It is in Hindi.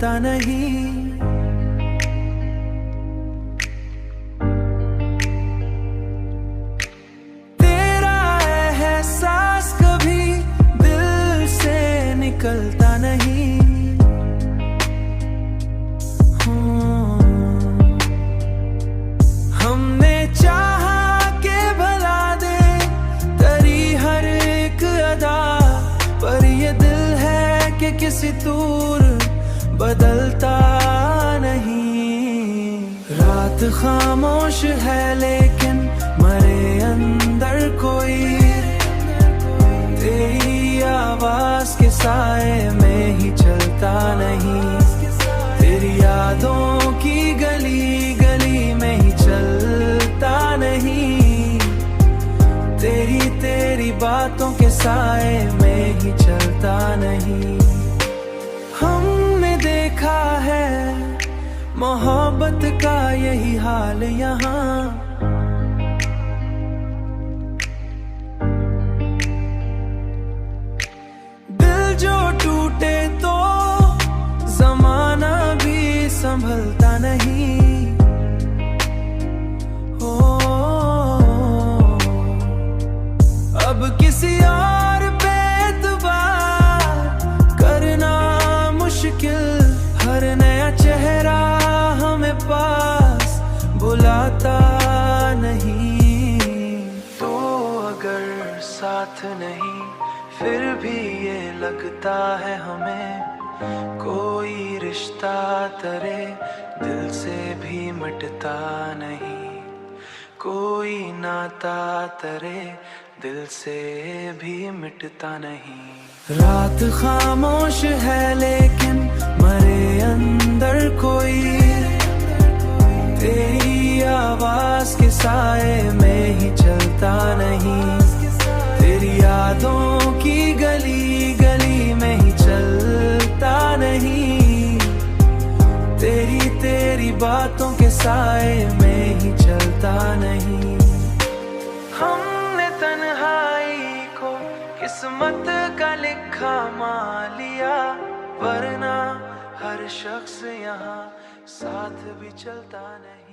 संभलता नहीं। तेरा एहसास कभी दिल से निकलता नहीं। हमने चाहा के भला दे तेरी हर एक अदा, पर ये दिल है कि किसी दूर बदलता नहीं। रात खामोश है लेकिन मरे अंदर कोई, तेरी आवाज के साए में ही चलता नहीं। तेरी यादों की गली गली में ही चलता नहीं। तेरी बातों के साए में ही चलता नहीं। हमने देखा है मोहब्बत का यही हाल यहाँ, दिल जो टूटे तो जमाना भी संभलता नहीं। अब किसी और पे एतबार करना मुश्किल, हर नया चेहरा हमें पास बुलाता नहीं। तो अगर साथ नहीं फिर भी ये लगता है हमें, कोई रिश्ता तेरे दिल से भी मिटता नहीं। कोई नाता तेरे दिल से भी मिटता नहीं। रात खामोश है लेकिन मरे अंदर कोई, तेरी आवाज के साए में ही चलता नहीं। तेरी यादों की गली गली में ही चलता नहीं। तेरी बातों के साए में ही चलता नहीं। हमने तन्हाई को किस्मत का लिखा मान लिया, वरना हर शख्स यहाँ साथ भी चलता नहीं।